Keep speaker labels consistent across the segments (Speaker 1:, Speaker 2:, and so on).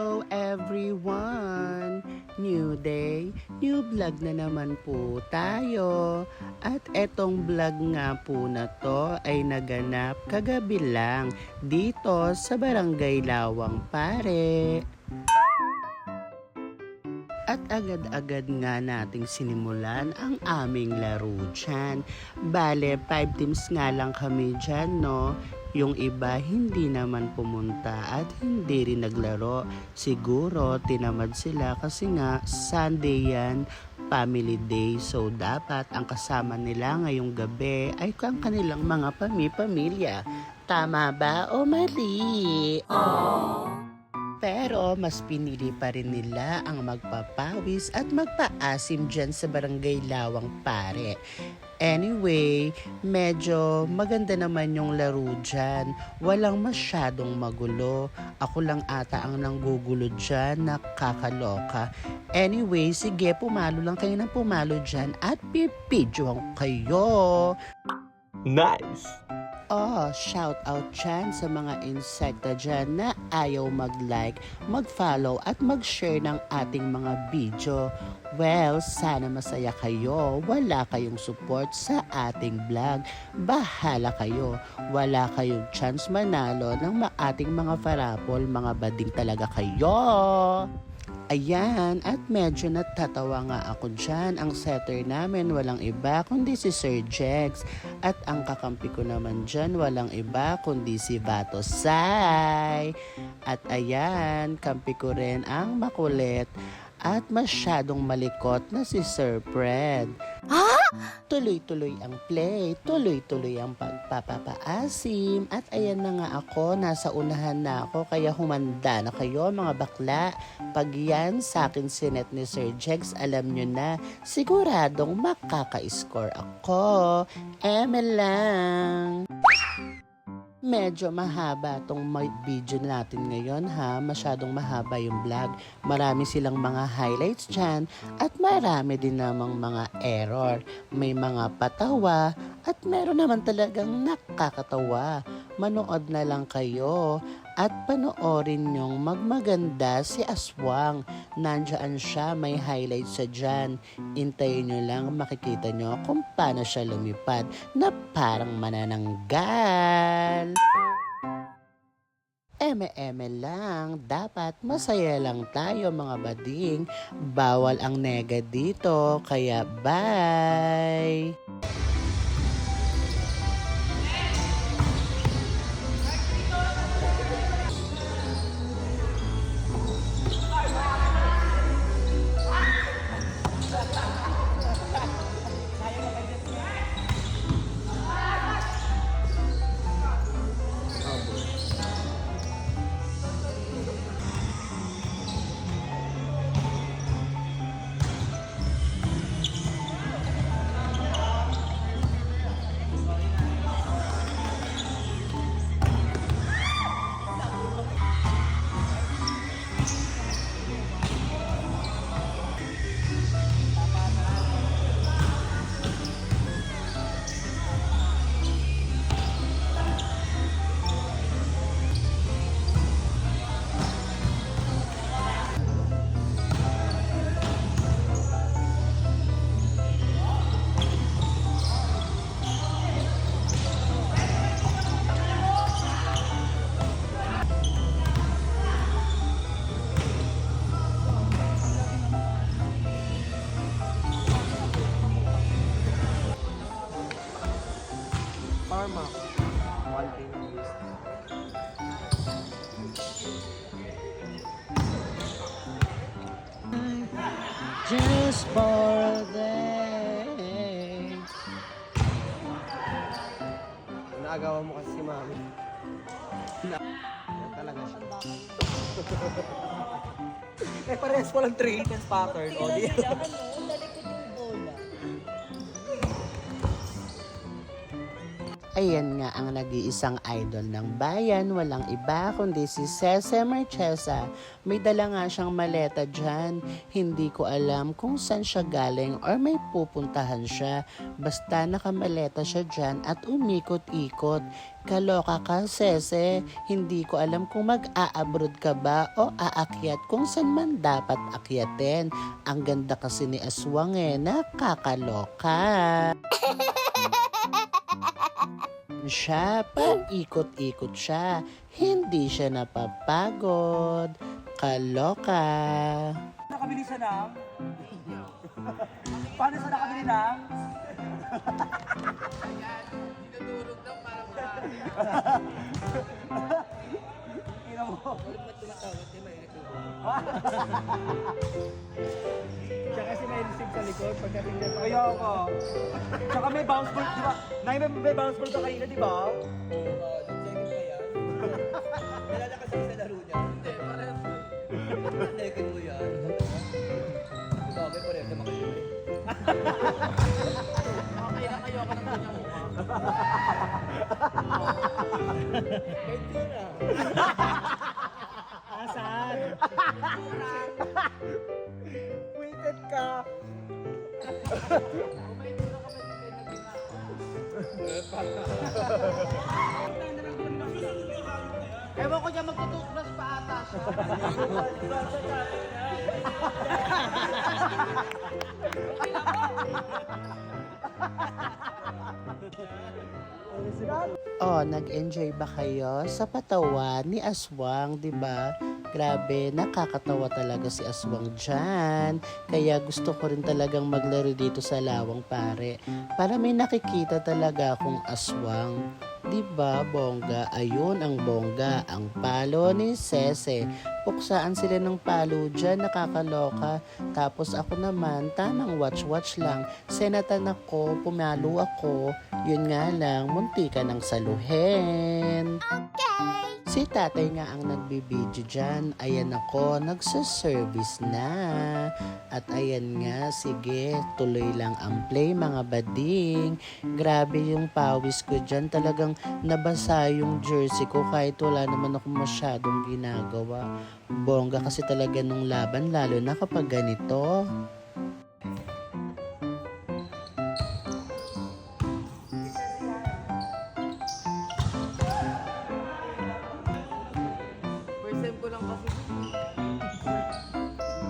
Speaker 1: Hello everyone! New day, new vlog na naman po tayo. At etong vlog nga po na to ay naganap kagabi lang dito sa Barangay Lawang Pare. At agad-agad nga nating sinimulan ang aming laro dyan. Bale, 5 teams nga lang kami dyan, no? Yung iba hindi naman pumunta at hindi rin naglaro. Siguro tinamad sila kasi nga Sunday yan, family day. So dapat ang kasama nila ngayong gabi ay ang kanilang mga pamilya. Tama ba o mali? Aww. Pero mas pinili pa rin nila ang magpapawis at magpaasim dyan sa Barangay Lawang Pare. Anyway, medyo maganda naman yung laro dyan. Walang masyadong magulo. Ako lang ata ang nanggugulo dyan, nakakaloka. Anyway, sige, pumalo lang kayo ng pumalo dyan at pipidyohan kayo.
Speaker 2: Nice!
Speaker 1: Oh, shout out dyan sa mga insekta dyan na ayaw mag-like, mag-follow at mag-share ng ating mga video. Well, sana masaya kayo. Wala kayong support sa ating vlog. Bahala kayo. Wala kayong chance manalo ng ating mga farapol. Mga bading talaga kayo. Ayan, at medyo natatawa nga ako dyan. Ang setter namin walang iba kundi si Sir Jex. At ang kakampi ko naman dyan walang iba kundi si Bato Sai. At ayan, kampi ko rin ang makulit at masyadong malikot na si Sir Fred. Ha? Tuloy-tuloy ang play, tuloy-tuloy ang pagpapaasim. At ayan na nga ako, nasa unahan na ako, kaya humanda na kayo mga bakla. Pag yan sa akin sinet ni Sir Jex, alam nyo na, siguradong makaka-score ako. Eme lang. Medyo mahaba tong video natin ngayon ha. Masyadong mahaba yung vlog. Marami silang mga highlights dyan at marami din namang mga error. May mga patawa at meron naman talagang nakakatawa. Manood na lang kayo at panoorin nyong magmaganda si Aswang. Nandiyan siya, may highlights siya dyan. Intayin nyo lang, makikita nyo kung paano siya lumipad na parang manananggal. Eme-eme lang, dapat masaya lang tayo mga bading. Bawal ang nega dito, kaya bye!
Speaker 2: Parma. 1 day use.
Speaker 1: Just for a day.
Speaker 2: Naagawan mo kasi si Mami. Yan talaga siya. Eh, parehas ko lang 3 tense pattern. O, di.
Speaker 1: Ayan nga ang nag-iisang idol ng bayan, walang iba kundi si Cece Marchesa. May dala nga siyang maleta dyan. Hindi ko alam kung saan siya galing or may pupuntahan siya. Basta nakamaleta siya dyan at umikot-ikot. Kaloka ka, Cece. Hindi ko alam kung mag-a-abroad ka ba o aakyat kung saan man dapat akyatin. Ang ganda kasi ni Aswang nakakaloka. Siya, paikot-ikot siya. Hindi siya napapagod. Kaloka.
Speaker 2: Nakabili siya ng... Paano siya nakabili ng...
Speaker 3: Dinudurog lang para
Speaker 2: Ina mo.
Speaker 3: tumatawag, di mainit yung
Speaker 4: Siya kasi may receive sa likod pagdating niya pa.
Speaker 2: Kaya ako. Tsaka may bounce ball, di ba? Nay, may bounce ball ka kanina, di ba?
Speaker 3: nag-second pa yan. Nalalakas ako sa laro niya. Hindi, parehas. Second mo yan. Bagay parehas naman kayo eh. Okay na kayo ako ng kanyang mukha. Pwede na.
Speaker 4: Asan?
Speaker 2: Waited ka.
Speaker 3: Ewan ko niya magtututbrush pa ata siya.
Speaker 1: Nag-enjoy ba kayo sa patawa ni Aswang, 'di ba? Grabe, nakakatawa talaga si Aswang dyan. Kaya gusto ko rin talagang maglaro dito sa Lawang Pare. Para may nakikita talaga akong aswang. Diba, bongga? Ayun ang bongga. Ang palo ni Cece. Puksaan sila ng palo dyan, nakakaloka. Tapos ako naman, tamang watch-watch lang. Senatan ako, pumalo ako. Yun nga lang, munti ka ng saluhin. Si tatay nga ang nagbibideo dyan. Ayan ako, nagsaservice na. At ayan nga, sige, tuloy lang ang play mga bading. Grabe yung pawis ko dyan. Talagang nabasa yung jersey ko kahit wala naman ako masyadong ginagawa. Bongga kasi talaga nung laban, lalo na kapag ganito.
Speaker 3: First time ko lang kasi.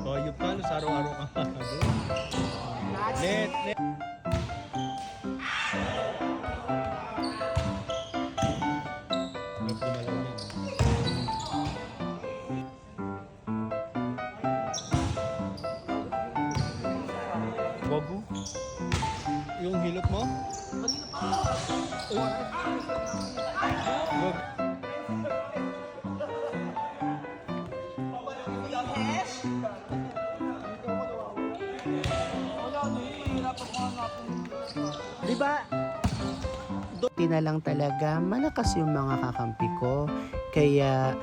Speaker 4: Oh, yung paano sa araw-araw ka. Net. Bago? Yung hilot mo? Wag.
Speaker 2: Di ba?
Speaker 1: Na lang talaga, malakas yung mga kakampi ko. Kaya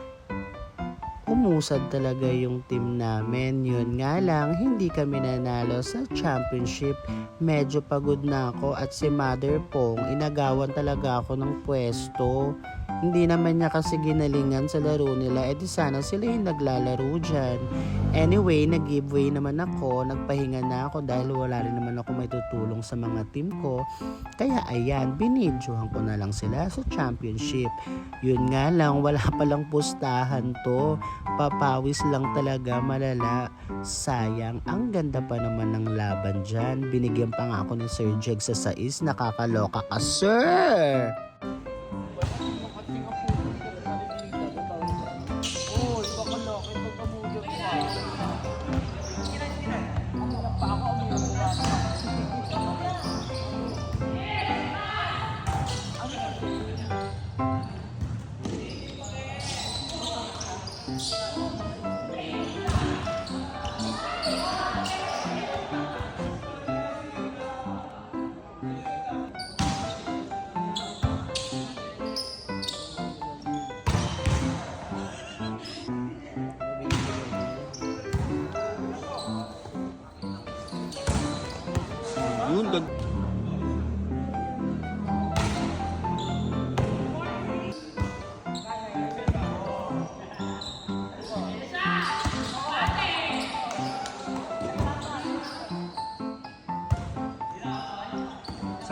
Speaker 1: umusad talaga yung team namin. Yun nga lang, hindi kami nanalo sa championship. Medyo pagod na ako at si Mother Pong, inagawan talaga ako ng pwesto. Hindi naman niya kasi ginalingan sa laro nila, edi sana sila yung naglalaro dyan. Anyway, nag-giveaway naman ako, nagpahinga na ako dahil wala rin naman ako may tutulong sa mga team ko. Kaya ayan, binidyohan ko na lang sila sa championship. Yun nga lang, wala palang pustahan to. Papawis lang talaga, malala. Sayang, ang ganda pa naman ng laban dyan. Binigyan pa nga ako ni Sir Jeg sa 6. Nakakaloka ka, sir!
Speaker 3: Oo, iba ka lang. Ito pamudyo ka.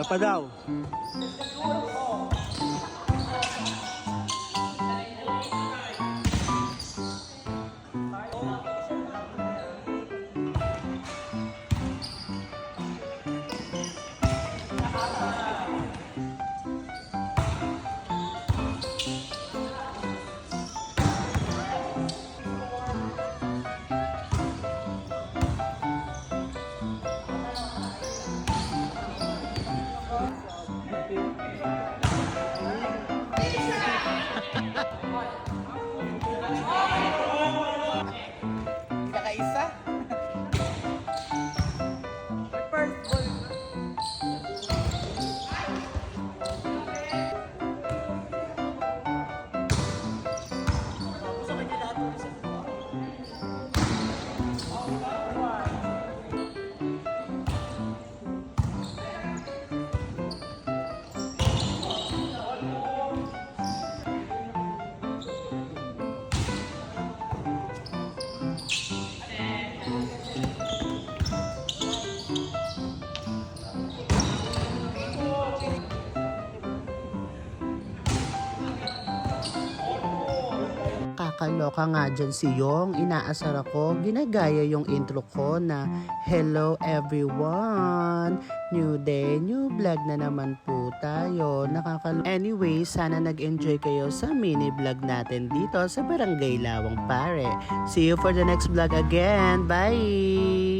Speaker 2: pa daw.
Speaker 3: Kakaisa?
Speaker 1: Kakaloka nga dyan si Yong. Inaasar ako. Ginagaya yung intro ko na hello everyone. New day, new vlog na naman po tayo. Anyway, sana nag-enjoy kayo sa mini vlog natin dito sa Barangay Lawang Pare. See you for the next vlog again. Bye!